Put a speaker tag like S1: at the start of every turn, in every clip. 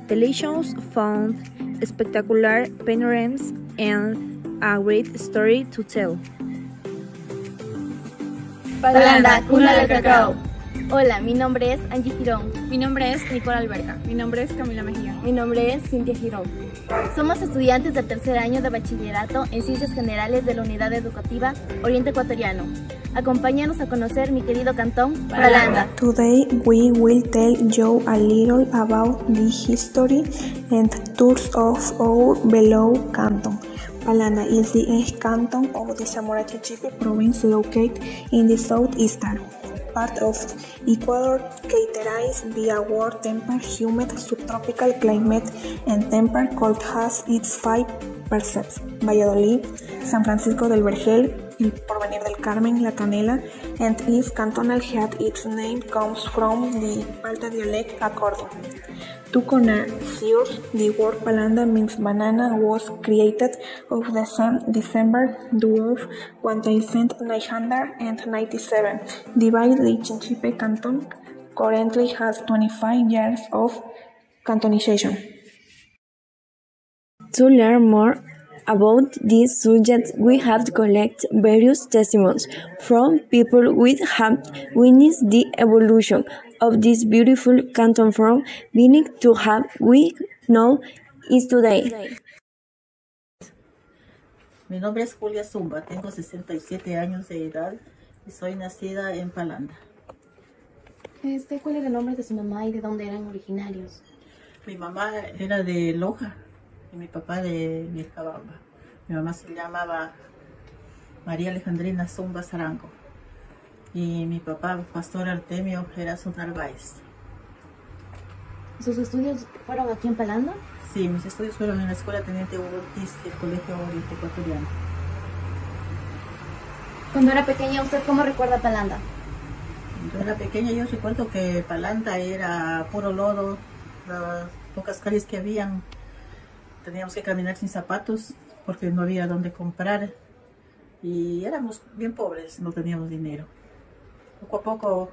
S1: Delicious found spectacular panoramas and a great story to tell.
S2: Palanda, cuna del cacao.
S3: Hola, mi nombre es Angie Girón.
S4: Mi nombre es Nicole Alberca. Mi nombre es Camila Mejía.
S2: Mi nombre es Cintia Girón.
S3: Somos estudiantes del tercer año de bachillerato en Ciencias Generales de la Unidad Educativa Oriente Ecuatoriano. Acompáñanos a conocer mi querido cantón, Palanda.
S5: Today we will tell you a little about the history and tours of our beloved canton. Palanda is the eighth canton of the Zamora Chinchipe province located in the southeastern part of Ecuador, characterized by a warm temperate, humid, subtropical climate and temperate cold has its five precepts: Valladolid, San Francisco del Vergel, El Porvenir del Carmen, La Canela, and its cantonal head. Its name comes from the Alta dialect accordion. To connoisseurs, the word Palanda means banana was created of the same December of 1997. Divided, the Chinchipe Canton currently has 25 years of cantonization.
S2: To learn more about this subject, we have to collect various testimonies from people who have witnessed the evolution of this beautiful canton from beginning to how we know is today.
S6: Mi nombre es Julia Zumba, tengo 67 años de edad y soy nacida en Palanda.
S3: ¿Cuál era el nombre de su mamá y de dónde eran originarios?
S6: Mi mamá era de Loja y mi papá de Vilcabamba. Mi mamá se llamaba María Alejandrina Zumba Zarango y mi papá, Pastor Artemio Erazo Narváez.
S3: ¿Sus estudios fueron aquí en Palanda?
S6: Sí, mis estudios fueron en la Escuela Teniente Hugo Ortiz del Colegio Oriente Ecuatoriano.
S3: Cuando era pequeña, ¿usted cómo recuerda Palanda?
S6: Cuando era pequeña yo recuerdo que Palanda era puro lodo, las pocas calles que habían, teníamos que caminar sin zapatos porque no había dónde comprar y éramos bien pobres, no teníamos dinero. Poco a poco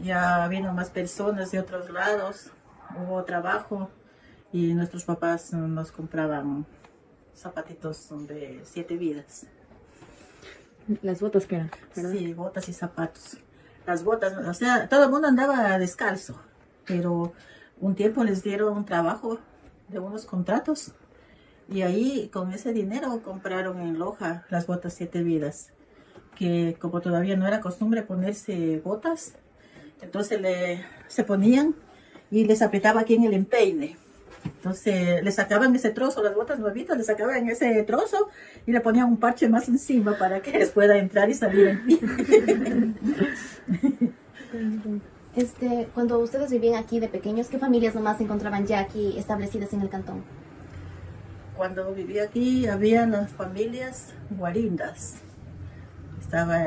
S6: ya vino más personas de otros lados, hubo trabajo y nuestros papás nos compraban zapatitos de 7 vidas.
S4: Las botas que eran, ¿verdad?
S6: Sí, botas y zapatos. Las botas, o sea, todo el mundo andaba descalzo, pero un tiempo les dieron un trabajo de unos contratos y ahí con ese dinero compraron en Loja las botas 7 vidas, que como todavía no era costumbre ponerse botas, entonces se ponían y les apretaba aquí en el empeine. Entonces le sacaban ese trozo, las botas nuevitas, le sacaban ese trozo y le ponían un parche más encima para que les pueda entrar y salir en pie.
S3: Cuando ustedes vivían aquí de pequeños, ¿qué familias nomás se encontraban ya aquí establecidas en el cantón?
S6: Cuando vivía aquí había las familias Guarindas. Estaba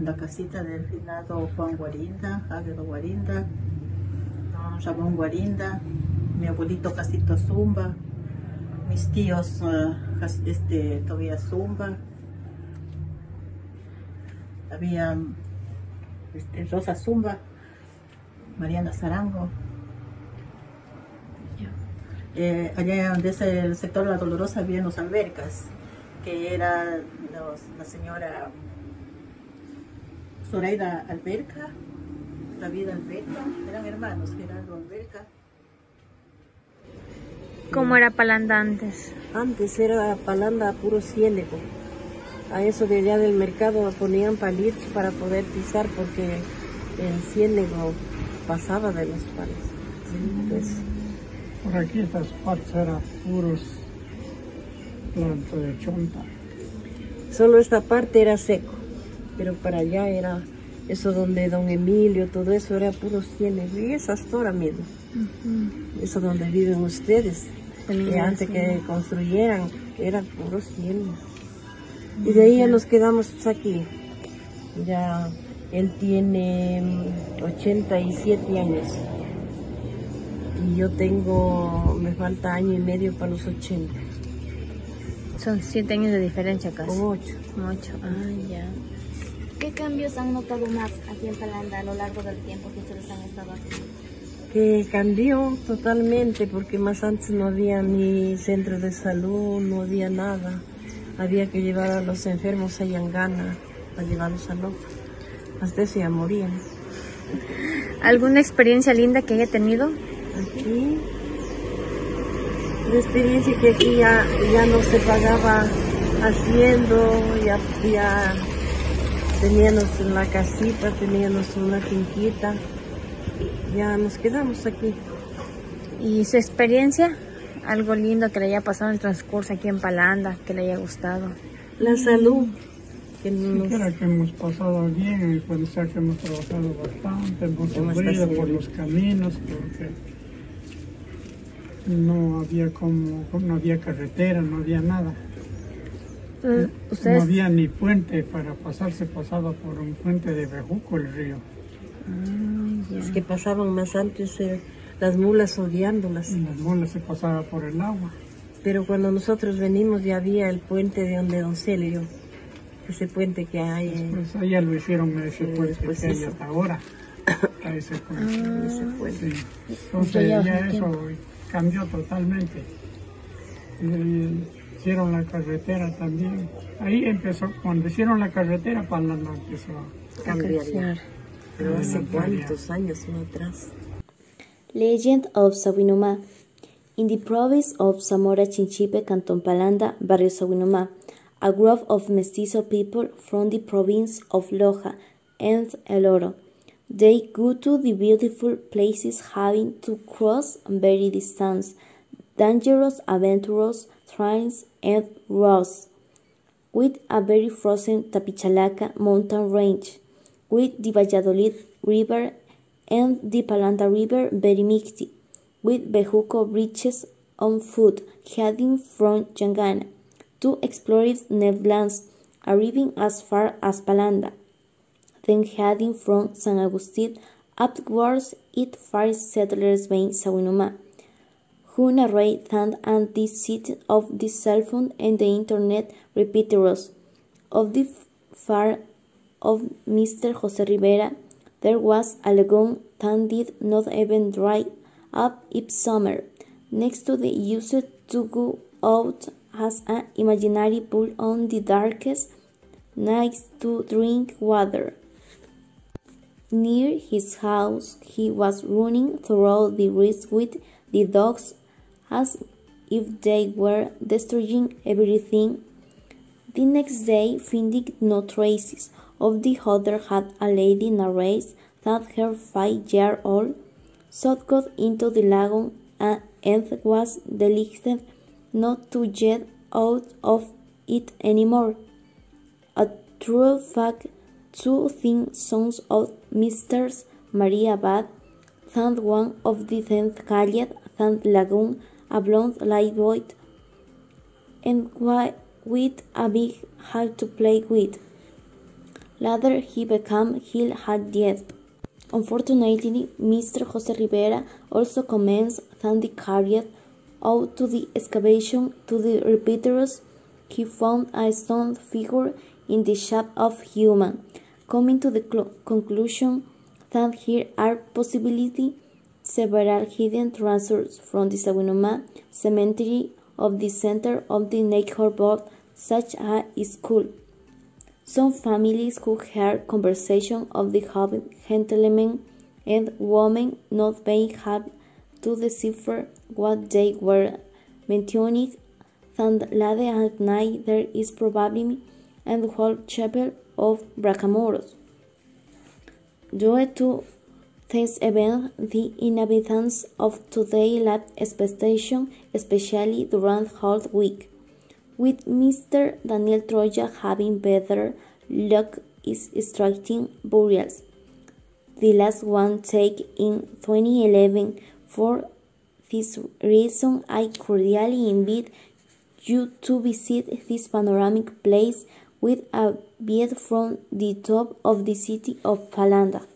S6: la casita del finado Juan Guarinda, Águeda Guarinda, don Ramón Guarinda, mi abuelito Casito Zumba, mis tíos Tobías Zumba, había Rosa Zumba, Mariana Zarango. Allá donde es el sector de La Dolorosa había los albercas, que era la señora Zoraida Alberca, David Alberca, eran hermanos, Gerardo Alberca.
S1: ¿Cómo era Palanda antes?
S7: Antes era Palanda puro ciénego. A eso de allá del mercado ponían palitos para poder pisar porque el ciénego pasaba de los palos. Pues,
S8: por aquí estas partes eran puros plantas de chonta.
S7: Solo esta parte era seco, pero para allá era eso donde don Emilio, todo eso era puro ciénego. Y es hasta ahora mismo. Eso donde viven ustedes, que antes que construyeran eran puros ciénego. Y de ahí ya nos quedamos aquí. Ya él tiene 87 años. Y yo me falta año y medio para los 80.
S1: Son 7 años de diferencia casi.
S7: Como 8.
S1: 8, ya.
S3: ¿Qué cambios han notado más aquí en Palanda a lo largo del tiempo que ustedes han estado aquí?
S7: que cambió totalmente, porque más antes no había ni centro de salud, no había nada. Había que llevar a los enfermos a Yangana, a llevarlos a Loja. Hasta eso ya morían.
S1: ¿Alguna experiencia linda que haya tenido?
S7: Aquí, la experiencia que aquí ya no se pagaba haciendo, ya teníamos la casita, teníamos una finquita, ya nos quedamos aquí.
S1: ¿Y su experiencia? ¿Algo lindo que le haya pasado en el transcurso aquí en Palanda, que le haya gustado?
S7: La salud.
S8: Que hemos pasado bien, y puede ser que hemos trabajado bastante, hemos sufrido por los caminos, porque no había carretera, no había nada. No había ni puente para pasar, se pasaba por un puente de Bejuco el río.
S7: Es que pasaban más antes las mulas odiándolas.
S8: Y las mulas se pasaba por el agua.
S7: Pero cuando nosotros venimos ya había el puente de donde Don Celio, ese puente que hay.
S8: Pues allá lo hicieron ese puente que hay hasta ahora. A ese puente.
S7: Ese puente.
S8: Sí. Entonces ya eso cambió totalmente. Hicieron la carretera también. Ahí empezó, cuando hicieron la carretera, Palanda empezó a
S7: cambiar. Pero hace cuántos años atrás.
S9: Legend of Sawinuma. In the province of Zamora Chinchipe, Canton Palanda, Barrio Sawinuma, a group of mestizo people from the province of Loja and El Oro. They go to the beautiful places having to cross very distance, dangerous adventures, trains and roads, with a very frozen Tapichalaca mountain range, with the Valladolid River and the Palanda River very mixed, with Bejuco bridges on foot heading from Yangana to explored Netherlands, arriving as far as Palanda, then heading from San Agustin upwards it first settlers being Sawinuma, who narrate that and the city of the cell phone and the internet repeaters of the far of Mr. Jose Rivera, there was a lagoon that did not even dry up in summer, next to the used to go out as an imaginary pool on the darkest nights to drink water. Near his house he was running through the woods with the dogs as if they were destroying everything. The next day, finding no traces of the other, had a lady narrates that her 5-year-old son got into the lagoon and was delicted not to get out of it anymore. A true fact, two thin sons of Mrs. Maria Abad, and one of the 10th Calle and Lagoon, a blonde light boy, and with a big heart to play with. Later he became Hill had yet. Unfortunately, Mr. Jose Rivera also commenced that the carried out to the excavation to the repeaters, he found a stone figure in the shape of human, coming to the conclusion that here are possibility several hidden treasures from the Sawinuma cemetery of the center of the neighborhood, such as a school. Some families who heard conversation of the gentlemen and women not being able to decipher what they were mentioning, and later at night there is probably an whole chapel of Bracamoros. Due to this event, the inhabitants of today lack expectation, especially during Holy Week, with Mr. Daniel Troya having better luck is striking burials. The last one taken in 2011. For this reason, I cordially invite you to visit this panoramic place with a view from the top of the city of Palanda.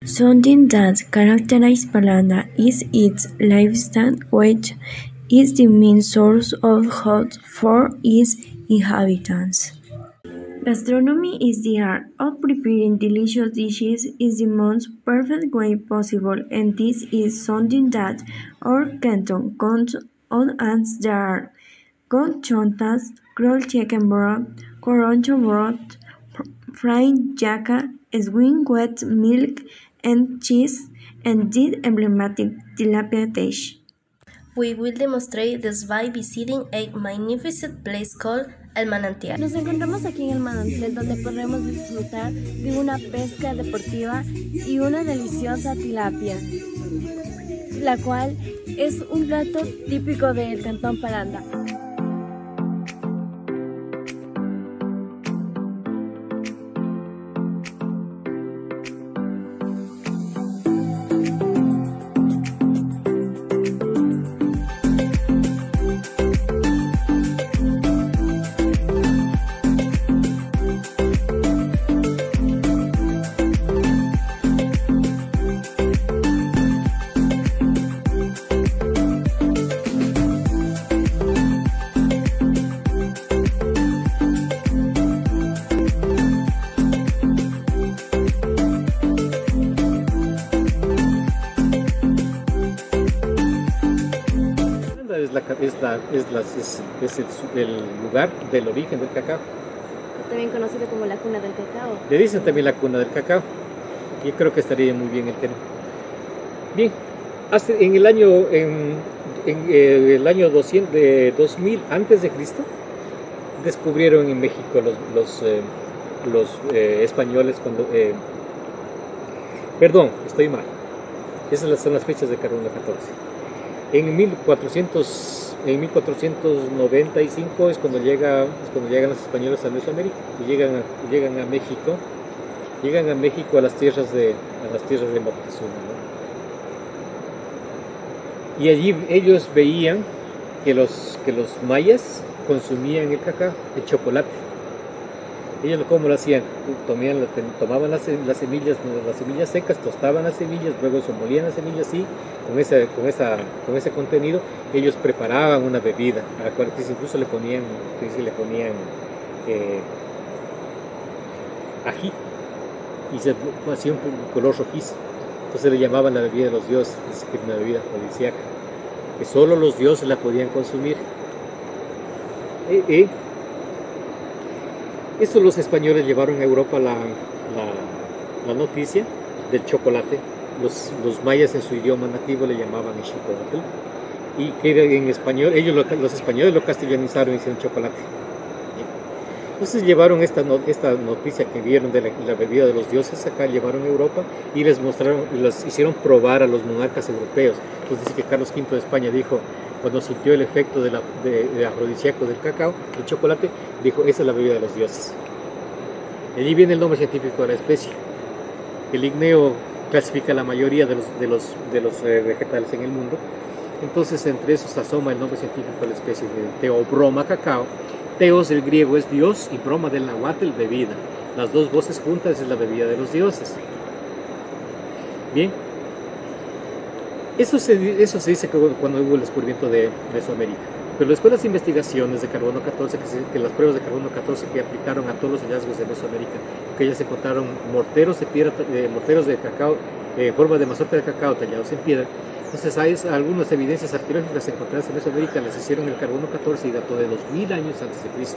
S2: Something that characterizes Palanda is its lifestyle, which is the main source of food for its inhabitants. Gastronomy is the art of preparing delicious dishes in the most perfect way possible, and this is something that our canton counts on as the art. Conchontas, grilled chicken broth, coroncho broth, fried jaca, swing wet milk and cheese, and the emblematic tilapia dish.
S10: We will demonstrate this by visiting a magnificent place called El Manantial.
S3: Nos encontramos aquí en El Manantial, donde podremos disfrutar de una pesca deportiva y una deliciosa tilapia, la cual es un plato típico del Cantón Palanda.
S11: Es el lugar del origen del cacao.
S3: También conocido como la cuna del cacao.
S11: Le dicen también la cuna del cacao. Yo creo que estaría muy bien el término. Bien, en el año 2000 antes de Cristo descubrieron en México los españoles cuando perdón, estoy mal. Esas son las fechas de Carbono 14. En 1495 es cuando llegan los españoles a Mesoamérica y llegan a México a las tierras de Moctezuma, ¿no? Y allí ellos veían que los mayas consumían el cacao, el chocolate. Ellos cómo lo hacían, tomaban las semillas secas, tostaban las semillas, luego eso molían las semillas y con ese contenido ellos preparaban una bebida a la cual incluso le ponían ají y se hacía un color rojizo. Entonces le llamaban la bebida de los dioses, es una bebida afrodisíaca que solo los dioses la podían consumir. Esto los españoles llevaron a Europa la noticia del chocolate. Los mayas en su idioma nativo le llamaban el chocolate. Y que en español, los españoles lo castellanizaron y hicieron chocolate. Entonces llevaron esta noticia que vieron de la bebida de los dioses acá, llevaron a Europa y les hicieron probar a los monarcas europeos. Entonces dice que Carlos V de España dijo, cuando sintió el efecto de afrodisíaco del cacao, el chocolate, dijo, esa es la bebida de los dioses. Y allí viene el nombre científico de la especie. El ligneo clasifica la mayoría de los vegetales en el mundo. Entonces entre esos asoma el nombre científico de la especie de Theobroma cacao. Theos del griego es Dios y broma del náhuatl bebida. Las dos voces juntas es la bebida de los dioses. Bien. Eso se dice cuando hubo el descubrimiento de Mesoamérica. Pero después las investigaciones de carbono 14, que las pruebas de carbono 14 que aplicaron a todos los hallazgos de Mesoamérica, que ya se encontraron morteros de cacao en forma de mazorca de cacao tallados en piedra. Entonces hay algunas evidencias arqueológicas encontradas en Mesoamérica, las hicieron el carbono 14 y dató de 2000 años antes de Cristo.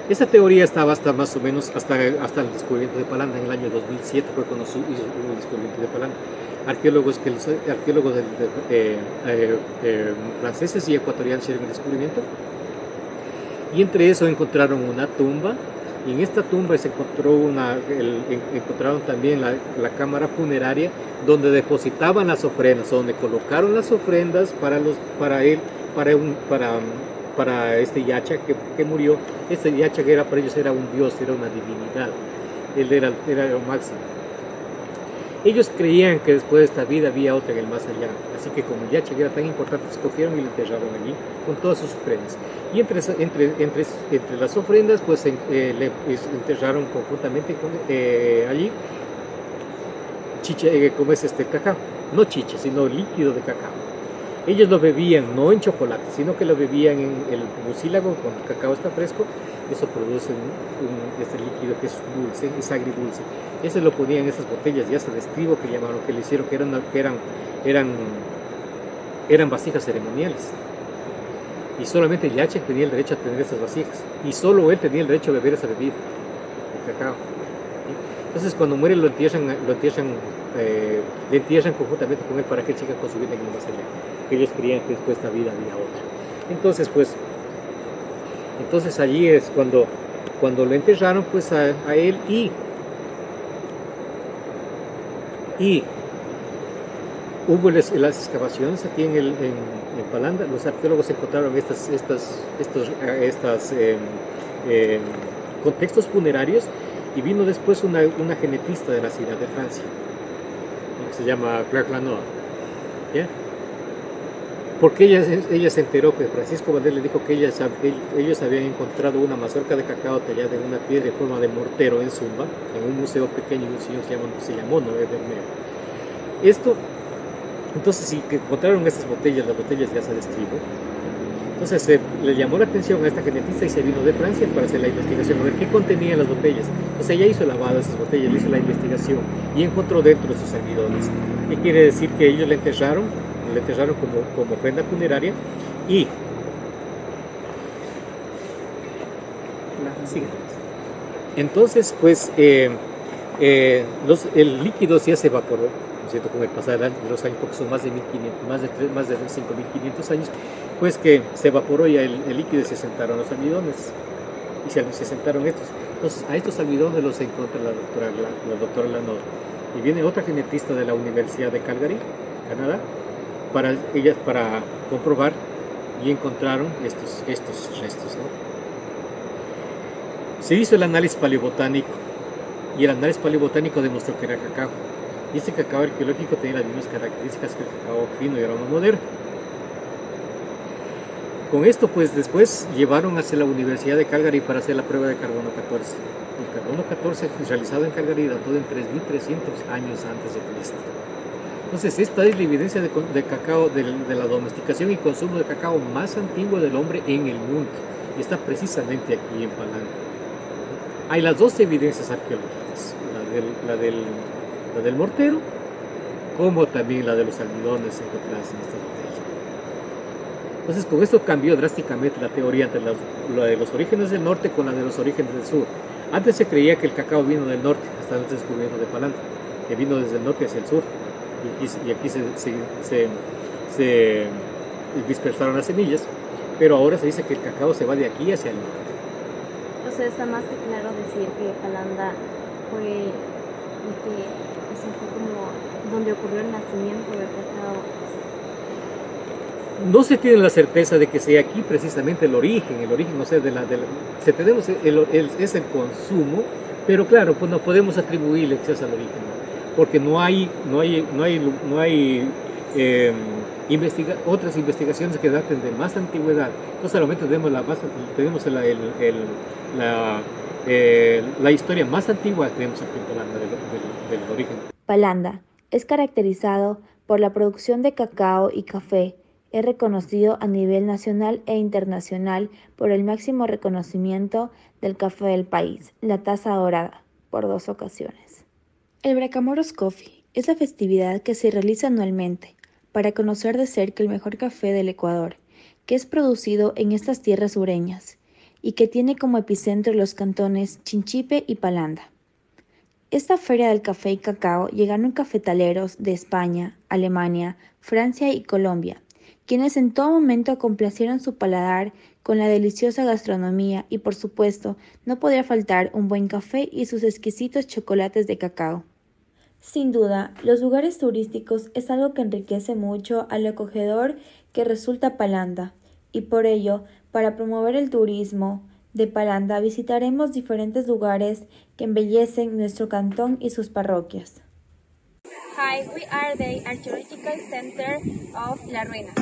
S11: Esta teoría estaba hasta más o menos hasta el descubrimiento de Palanda en el año 2007, fue cuando hubo el descubrimiento de Palanda. Arqueólogos franceses y ecuatorianos hicieron el descubrimiento, y entre eso encontraron una tumba, y en esta tumba se encontraron también la cámara funeraria donde depositaban las ofrendas, donde colocaron las ofrendas para este yacha que murió. Este yacha que para ellos era un dios, era una divinidad, él era lo máximo. Ellos creían que después de esta vida había otra en el más allá, así que como el yacha era tan importante, escogieron y lo enterraron allí con todas sus ofrendas. Y entre las ofrendas, pues le enterraron conjuntamente allí chicha, como es cacao, no chicha, sino líquido de cacao. Ellos lo bebían no en chocolate, sino que lo bebían en el mucílago, cuando el cacao está fresco, eso produce este líquido que es dulce, es agridulce. Ese lo ponían en esas botellas ya de estribo que llamaron, que le hicieron, que eran vasijas ceremoniales. Y solamente el Yachek tenía el derecho a tener esas vasijas. Y solo él tenía el derecho a beber esa bebida, el cacao. Entonces cuando muere le entierran conjuntamente con él para que él siga con su vida en el más allá. Ellos creían que después de esta vida había otra. Entonces allí es cuando lo enterraron pues a él y hubo las excavaciones aquí en Palanda. Los arqueólogos encontraron estos contextos funerarios, y vino después una genetista de la ciudad de Francia, que se llama Claire Lanois, ¿ya? Porque ella se enteró que Francisco Valdés le dijo que ellos habían encontrado una mazorca de cacao tallada en una piedra en forma de mortero en Zumba, en un museo pequeño, un museo se llamó Noé Vermeer. Entonces sí que encontraron estas botellas, las botellas de asa de estribo. Entonces le llamó la atención a esta genetista y se vino de Francia para hacer la investigación, a ver qué contenían las botellas. Entonces ella hizo lavado de esas botellas, hizo la investigación y encontró dentro sus almidones. ¿Qué quiere decir? Que ellos le enterraron como ofrenda funeraria y entonces pues el líquido ya se evaporó, ¿no es cierto? Con el pasar de los años, porque son más de 5.500 años, pues que se evaporó ya el líquido y se sentaron los almidones y se sentaron estos. Entonces a estos almidones los encuentra la doctora Lanois, y viene otra genetista de la Universidad de Calgary, Canadá, para comprobar, y encontraron estos restos, ¿no? Se hizo el análisis paleobotánico y el análisis paleobotánico demostró que era cacao, y este cacao arqueológico tenía las mismas características que el cacao fino y aroma moderno. Con esto pues después llevaron hacia la Universidad de Calgary para hacer la prueba de carbono 14. El carbono 14 realizado en Calgary dató en 3.300 años antes de Cristo. Entonces esta es la evidencia de cacao, de la domesticación y consumo de cacao más antiguo del hombre en el mundo, y está precisamente aquí en Palanda. Hay las dos evidencias arqueológicas, la del mortero, como también la de los almidones encontrados en esta botella. Entonces con esto cambió drásticamente la teoría entre la de los orígenes del norte con la de los orígenes del sur. Antes se creía que el cacao vino del norte, hasta el descubrimiento de Palanda, que vino desde el norte hacia el sur. Y aquí se dispersaron las semillas, pero ahora se dice que el cacao se va de aquí hacia el norte.
S3: O sea, está más que claro decir que Palanda fue como donde ocurrió el nacimiento del cacao.
S11: No se tiene la certeza de que sea aquí precisamente el origen, o sea, tenemos es el consumo, pero claro, pues no podemos atribuirle exceso al origen, ¿no? Porque no hay otras investigaciones que daten de más antigüedad. Entonces al momento tenemos la historia más antigua que tenemos aquí en Palanda del origen.
S1: Palanda es caracterizado por la producción de cacao y café. Es reconocido a nivel nacional e internacional por el máximo reconocimiento del café del país, la taza dorada, por 2 ocasiones. El Bracamoros Coffee es la festividad que se realiza anualmente para conocer de cerca el mejor café del Ecuador, que es producido en estas tierras sureñas y que tiene como epicentro los cantones Chinchipe y Palanda. Esta feria del café y cacao llegaron cafetaleros de España, Alemania, Francia y Colombia, quienes en todo momento complacieron su paladar con la deliciosa gastronomía y, por supuesto, no podía faltar un buen café y sus exquisitos chocolates de cacao. Sin duda, los lugares turísticos es algo que enriquece mucho a lo acogedor que resulta Palanda, y por ello, para promover el turismo de Palanda, visitaremos diferentes lugares que embellecen nuestro cantón y sus parroquias.
S12: Hi, we are the Archaeological Center of La Ruina.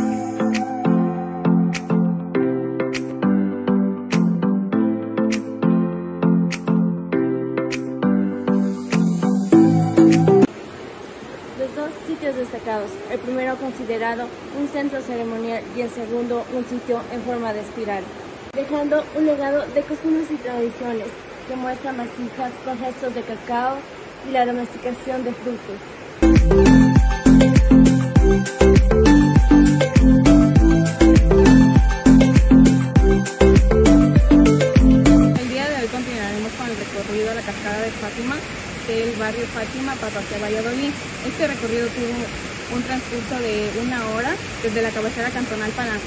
S3: Los dos sitios destacados ubicados, el primero considerado un centro ceremonial y el segundo un sitio en forma de espiral, dejando un legado de costumbres y tradiciones que muestra masijas con restos de cacao y la domesticación de frutos.
S4: El día de hoy continuaremos con el recorrido a la cascada de Fátima del barrio Fátima, Parroquia Valladolid. Este recorrido tuvo un transcurso de 1 hora desde la cabecera cantonal Palanda.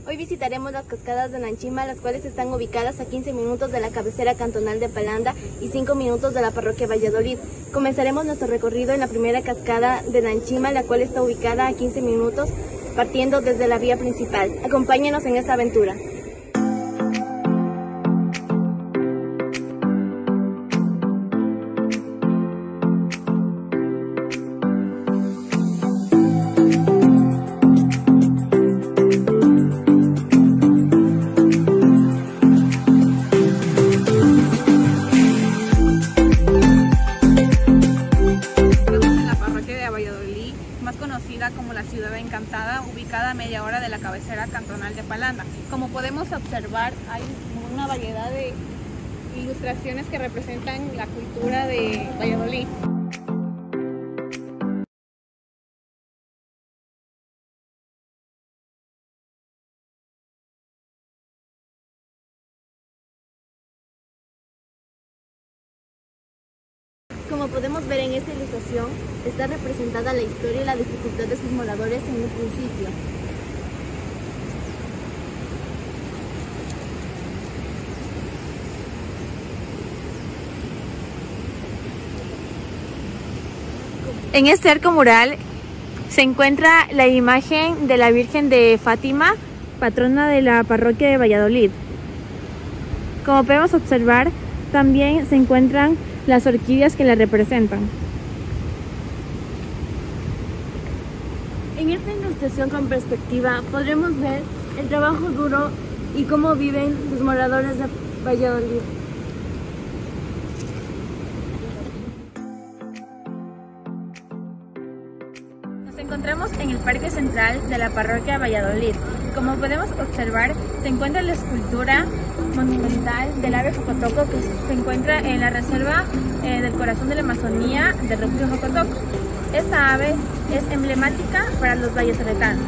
S3: Hoy visitaremos las cascadas de Nanchima, las cuales están ubicadas a 15 minutos de la cabecera cantonal de Palanda y 5 minutos de la parroquia Valladolid. Comenzaremos nuestro recorrido en la primera cascada de Nanchima, la cual está ubicada a 15 minutos, partiendo desde la vía principal. Acompáñenos en esta aventura.
S4: Como la ciudad encantada, ubicada a media hora de la cabecera cantonal de Palanda. Como podemos observar, hay una variedad de ilustraciones que representan la cultura de Valladolid.
S3: Como podemos ver en esta ilustración, está representada la historia y la dificultad de sus moradores en un principio.
S1: En este arco mural se encuentra la imagen de la Virgen de Fátima, patrona de la parroquia de Valladolid. Como podemos observar, también se encuentran las orquídeas que la representan.
S3: En esta ilustración con perspectiva podremos ver el trabajo duro y cómo viven los moradores de Valladolid.
S12: Nos encontramos en el Parque Central de la Parroquia Valladolid. Como podemos observar, se encuentra la escultura monumental del ave jocotoco que se encuentra en la reserva del corazón de la Amazonía del refugio Jocotoco. Esta ave es emblemática para los vallesoletanos.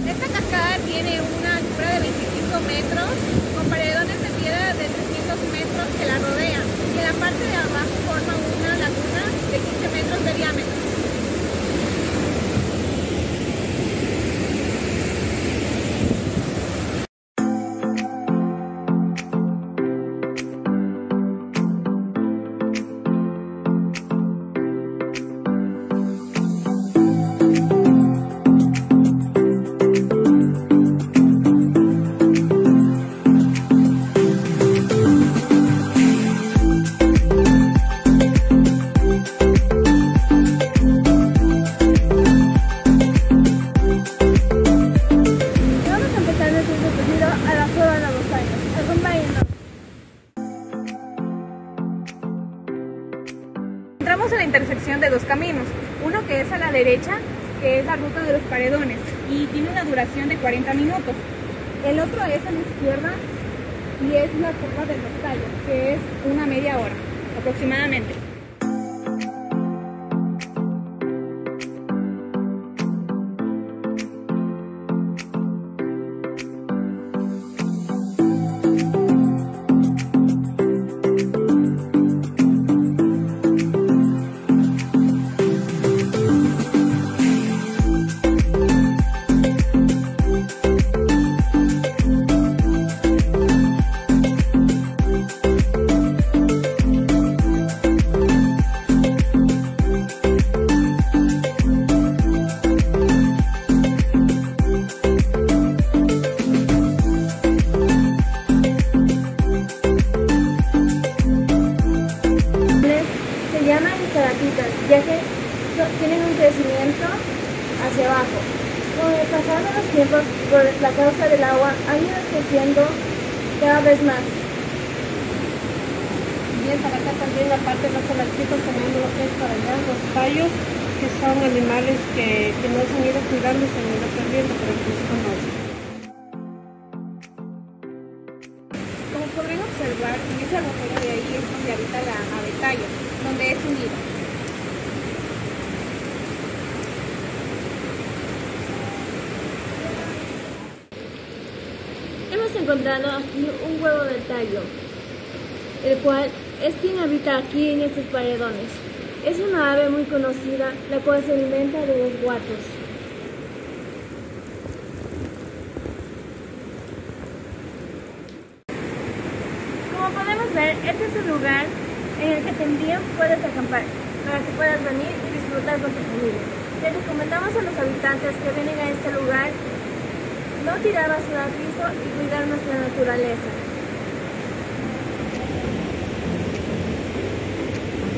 S4: Esta cascada tiene una altura de 25 metros con paredones de piedra de 300 metros que la rodean, y en la parte de abajo forma una laguna de 15 metros de diámetro. Entramos en la intersección de dos caminos, uno que es a la derecha, que es la ruta de los paredones y tiene una duración de 40 minutos. El otro es a la izquierda y es la curva del Rostallo, que es una media hora aproximadamente.
S3: crecimiento hacia abajo. Con el pasar de los tiempos, por la causa del agua, han ido creciendo cada vez más.
S13: Bien, para acá también la parte más adelantito tenemos lo que es para allá, los tallos, que son animales que no se han ido cuidando, se han ido perdiendo, pero que los conocen.
S4: Como podrán observar, en ese agujero de ahí es donde habita la ave tallo, donde es su nido.
S3: Hemos encontrado aquí un huevo de tallo, el cual es quien habita aquí en estos paredones. Es una ave muy conocida, la cual se alimenta de los guatos.
S12: Como podemos ver, este es un lugar en el que también puedes acampar, para que puedas venir y disfrutar con tu familia. Les recomendamos a los habitantes que vienen a este lugar no tirar basura al piso y cuidar nuestra naturaleza.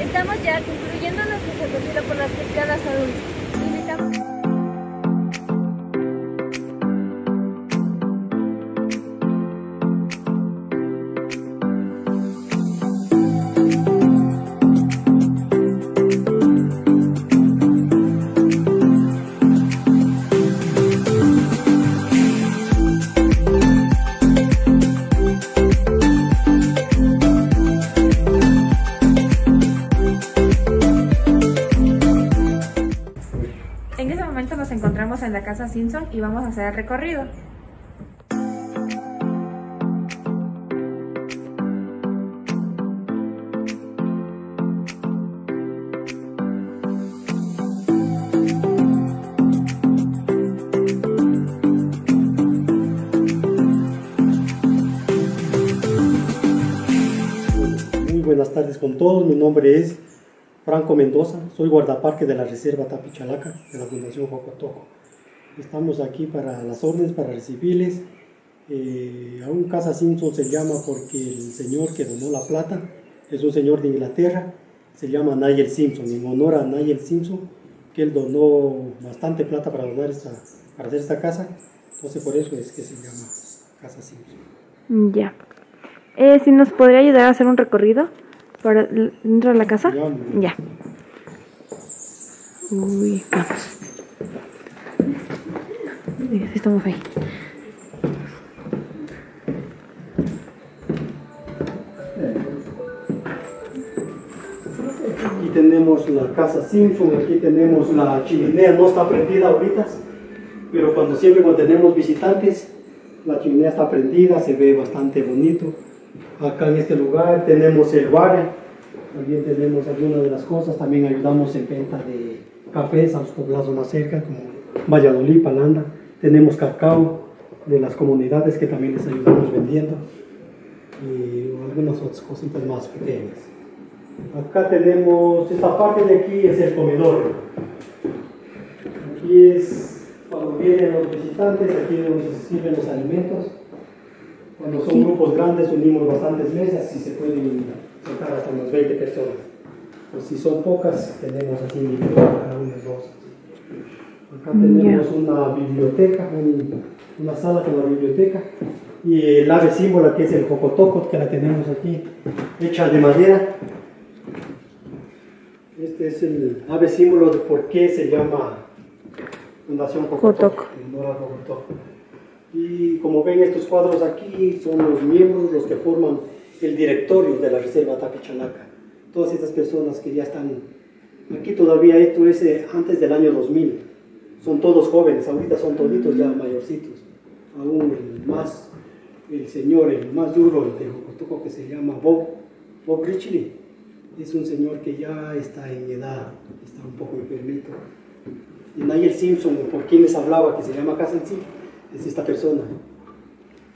S12: Estamos ya concluyendo nuestro recorrido por las cascadas Salud.
S4: En ese momento nos encontramos en la casa Simpson y vamos a hacer el recorrido.
S14: Muy buenas tardes con todos, mi nombre es Franco Mendoza, soy guardaparque de la Reserva Tapichalaca de la Fundación Jocotoco. Estamos aquí para las órdenes, para recibirles. Aún Casa Simpson se llama porque el señor que donó la plata es un señor de Inglaterra, se llama Nigel Simpson, en honor a Nigel Simpson, que él donó bastante plata para para hacer esta casa, entonces por eso es que se llama Casa Simpson.
S1: Ya. ¿Si nos podría ayudar a hacer un recorrido por dentro de la casa? Ya. Uy, vamos. Mira, sí estamos ahí.
S14: Aquí tenemos la casa Simpson, aquí tenemos la chimenea, no está prendida ahorita, pero cuando tenemos visitantes, la chimenea está prendida, se ve bastante bonito. Acá en este lugar tenemos el bar, también tenemos algunas de las cosas, también ayudamos en venta de cafés a los poblados más cerca, como Valladolid, Palanda. Tenemos cacao de las comunidades que también les ayudamos vendiendo y algunas otras cositas más pequeñas. Acá tenemos, esta parte de aquí es el comedor. Aquí es cuando vienen los visitantes, aquí es donde se sirven los alimentos. Cuando son grupos grandes unimos bastantes mesas y se pueden sentar hasta unas 20 personas. Pues si son pocas, tenemos así cada uno de dos. Acá tenemos una biblioteca, una sala con la biblioteca. Y el ave símbolo que es el jocotoco, que la tenemos aquí, hecha de madera. Este es el ave símbolo de por qué se llama Fundación Jocotoco, en honor a Jocotoco. Y como ven, estos cuadros aquí son los miembros, los que forman el directorio de la Reserva Tapichalaca. Todas estas personas que ya están aquí todavía, esto es antes del año 2000. Son todos jóvenes, ahorita son toditos ya mayorcitos. Aún el señor, el más duro de Jocotoco, que se llama Bob Richley, es un señor que ya está en edad, está un poco enfermito. Y Nigel Simpson, por quien les hablaba, que se llama Casa Simpson, es esta persona.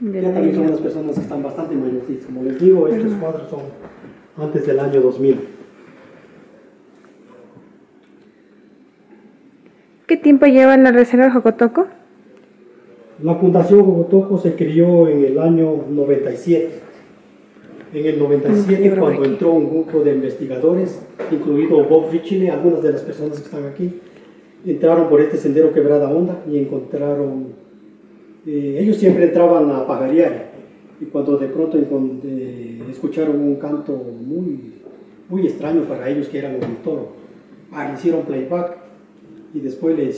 S14: Ya también son unas personas que están bastante mayorcitas. Como les digo, estos cuadros son antes del año 2000.
S1: ¿Qué tiempo lleva la Reserva de Jocotoco?
S14: La Fundación Jocotoco se crió en el año 97. En el 97, cuando entró un grupo de investigadores, incluido Bob Richley, algunas de las personas que están aquí, entraron por este sendero Quebrada Honda y encontraron, ellos siempre entraban a pajarear, y cuando de pronto escucharon un canto muy extraño para ellos, que era un toro, le hicieron playback y después le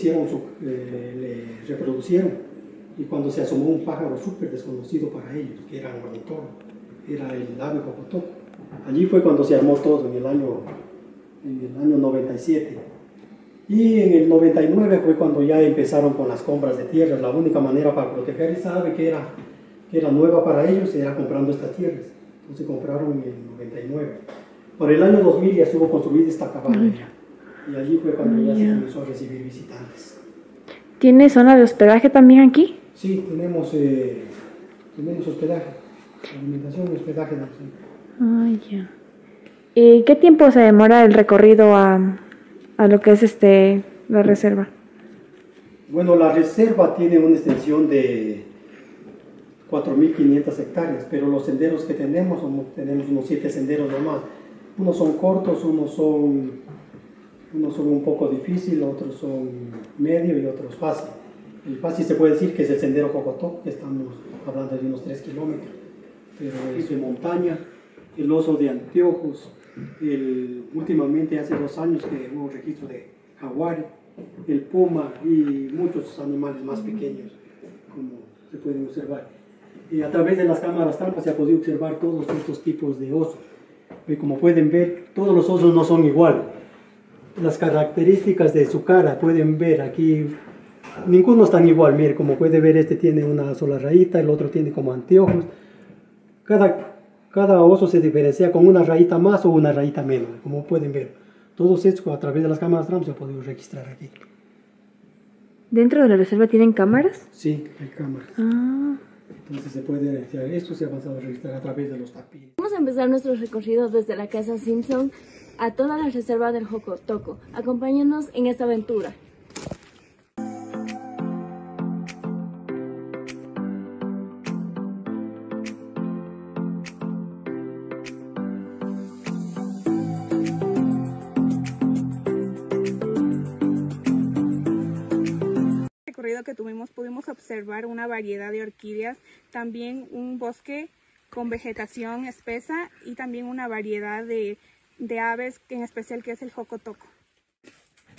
S14: reproducieron, y cuando se asomó un pájaro súper desconocido para ellos, que era un toro, era el ave jocotoco. Allí fue cuando se armó todo, en el año 97. Y en el 99 fue cuando ya empezaron con las compras de tierras. La única manera para proteger esa ave que era nueva para ellos era comprando estas tierras. Entonces compraron en el 99. Por el año 2000 ya estuvo construida esta cabaña. Y allí fue cuando ya se comenzó a recibir visitantes.
S1: ¿Tiene zona de hospedaje también aquí?
S14: Sí, tenemos hospedaje. Alimentación y hospedaje.
S1: Ya. ¿Y qué tiempo se demora el recorrido a lo que es la reserva?
S14: Bueno, la reserva tiene una extensión de 4.500 hectáreas, pero los senderos que tenemos unos 7 senderos nomás. Unos son cortos, unos son un poco difíciles, otros son medio y otros fácil. El fácil se puede decir que es el sendero Jocotoco, que estamos hablando de unos 3 kilómetros, pero es de montaña. El oso de anteojos, últimamente hace 2 años que hubo registro de jaguar, el puma y muchos animales más pequeños, como se pueden observar. Y a través de las cámaras trampas se ha podido observar todos estos tipos de osos. Y como pueden ver, todos los osos no son iguales. Las características de su cara pueden ver aquí, ninguno es tan igual. Mire, como puede ver, este tiene una sola rayita, el otro tiene como anteojos. Cada oso se diferencia con una rayita más o una rayita menos, como pueden ver. Todos estos a través de las cámaras trampas se ha podido registrar aquí.
S1: ¿Dentro de la reserva tienen cámaras?
S14: Sí, hay cámaras. Entonces esto se ha avanzado a registrar a través de los tapices.
S3: Vamos a empezar nuestro recorrido desde la Casa Simpson a toda la reserva del Jocotoco. Acompáñanos en esta aventura.
S4: Que pudimos observar una variedad de orquídeas, también un bosque con vegetación espesa y también una variedad de aves, en especial que es el jocotoco.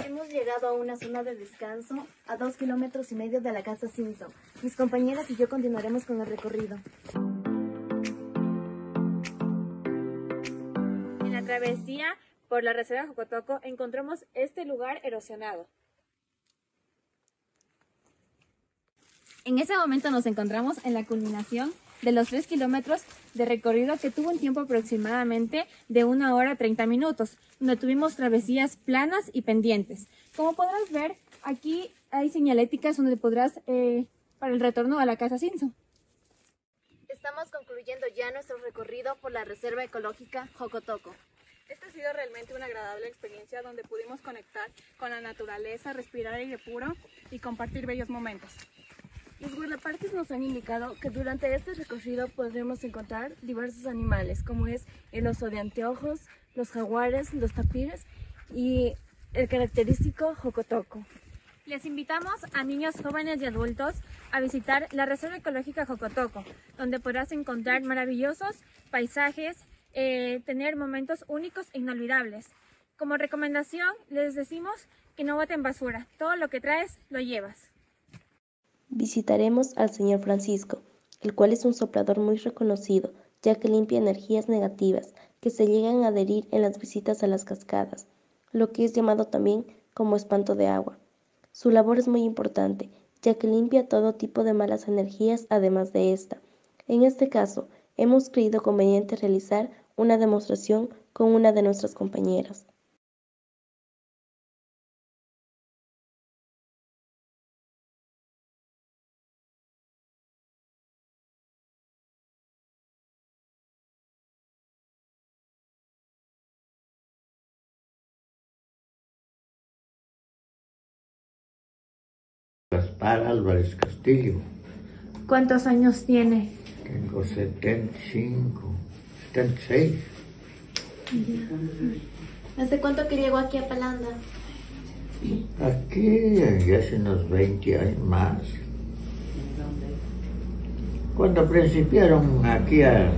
S3: Hemos llegado a una zona de descanso a 2,5 kilómetros de la Casa Simpson. Mis compañeras y yo continuaremos con el recorrido.
S12: En la travesía por la reserva Jocotoco encontramos este lugar erosionado. En ese momento nos encontramos en la culminación de los 3 kilómetros de recorrido que tuvo un tiempo aproximadamente de 1 hora 30 minutos, donde tuvimos travesías planas y pendientes. Como podrás ver, aquí hay señaléticas donde podrás para el retorno a la Casa Simpson.
S3: Estamos concluyendo ya nuestro recorrido por la Reserva Ecológica Jocotoco.
S4: Esta ha sido realmente una agradable experiencia donde pudimos conectar con la naturaleza, respirar aire puro y compartir bellos momentos.
S3: Los guardaparques nos han indicado que durante este recorrido podremos encontrar diversos animales, como es el oso de anteojos, los jaguares, los tapires y el característico jocotoco.
S12: Les invitamos a niños, jóvenes y adultos a visitar la Reserva Ecológica Jocotoco, donde podrás encontrar maravillosos paisajes, tener momentos únicos e inolvidables. Como recomendación, les decimos que no boten basura, todo lo que traes lo llevas.
S9: Visitaremos al Señor Francisco, el cual es un soplador muy reconocido, ya que limpia energías negativas que se llegan a adherir en las visitas a las cascadas, lo que es llamado también como espanto de agua. Su labor es muy importante, ya que limpia todo tipo de malas energías además de esta. En este caso, hemos creído conveniente realizar una demostración con una de nuestras compañeras.
S15: Gaspar Álvarez Castillo.
S1: ¿Cuántos años tiene?
S15: Tengo 75, 76.
S3: ¿Hace cuánto que llegó aquí a Palanda?
S15: Aquí, ya hace unos 20 años más. Cuando principiaron aquí el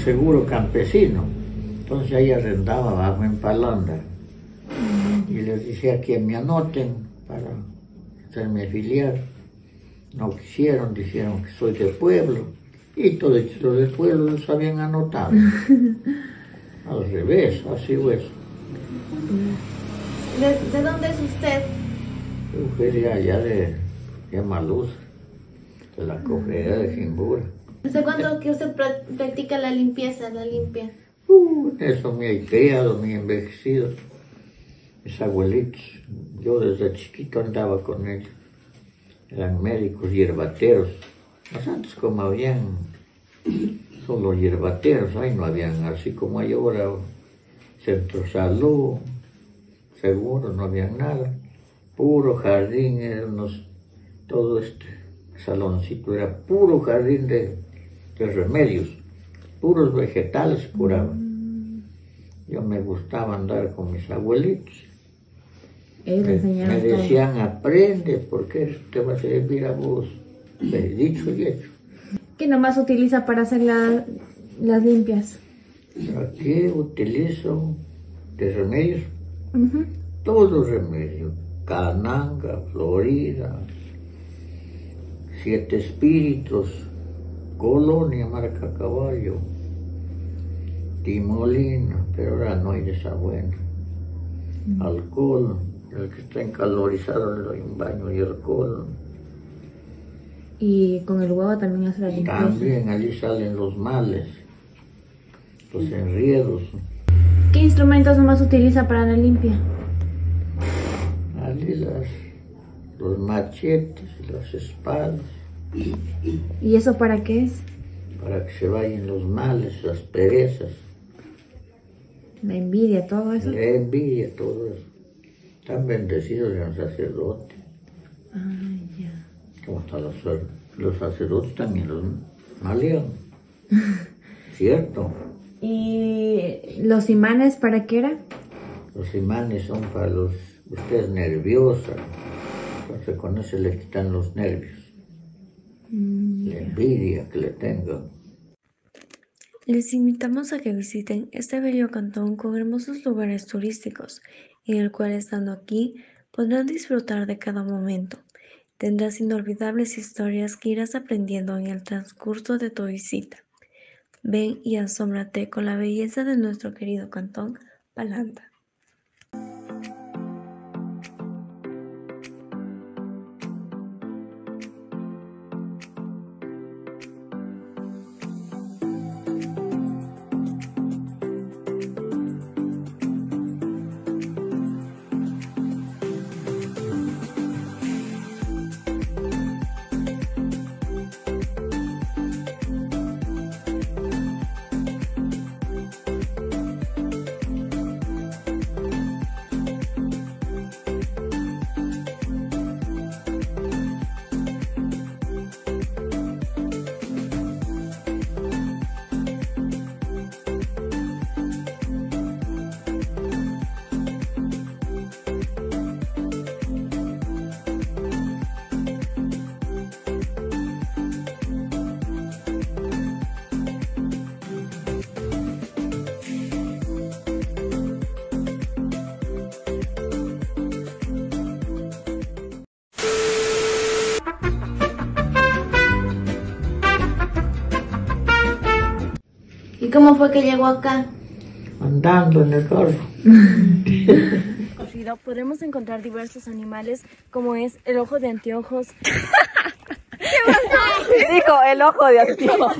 S15: seguro campesino, entonces ahí arrendaba abajo en Palanda. Y les decía que me anoten para hacerme afiliar. No quisieron, dijeron que soy de pueblo. Y todos los del pueblo los habían anotado. Al revés, así pues.
S9: ¿De dónde es usted?
S15: Yo fui de allá de Maluz, de la cofradía de Jimbura.
S9: ¿Desde cuándo que usted practica la limpieza, la limpia?
S15: Eso me he criado, me he envejecido. Mis abuelitos, yo desde chiquito andaba con ellos. Eran médicos hierbateros. Pues antes como habían solo hierbateros, ahí no habían, así como hay ahora, centro de salud, seguro, no había nada. Puro jardín, todo este saloncito era puro jardín de remedios, puros vegetales curaban. Yo me gustaba andar con mis abuelitos. Me decían, aprende, porque te va a servir a vos. Dicho y hecho.
S12: ¿Qué nomás utiliza para hacer las limpias?
S15: Aquí utilizo de remedios, todos los remedios. Cananga, Florida, 7 espíritus, Colonia, marca Caballo, Timolina, pero ahora no hay de esa buena. Alcohol, el que está encalorizado le doy un baño y alcohol.
S12: Y con el huevo también hace la limpieza.
S15: También allí salen los males, los enriedos.
S12: ¿Qué instrumentos nomás utiliza para la limpia?
S15: Allí los machetes, las espadas.
S12: ¿Y eso para qué es?
S15: Para que se vayan los males, las perezas.
S12: La envidia, todo eso.
S15: La envidia, todo eso. Están bendecidos de un sacerdote.
S12: Ya.
S15: Como están los sacerdotes también los malean. ¿Cierto?
S12: ¿Y los imanes para qué era?
S15: Los imanes son para usted es nerviosa. Entonces con eso le quitan los nervios. La envidia que le tengan.
S2: Les invitamos a que visiten este bello cantón con hermosos lugares turísticos, en el cual estando aquí podrán disfrutar de cada momento. Tendrás inolvidables historias que irás aprendiendo en el transcurso de tu visita. Ven y asómbrate con la belleza de nuestro querido cantón Palanda.
S9: ¿Y cómo fue que llegó acá?
S15: Andando en el carro.
S3: Podremos encontrar diversos animales como es el ojo de anteojos.
S12: ¿Qué pasó? Dijo el ojo de anteojos.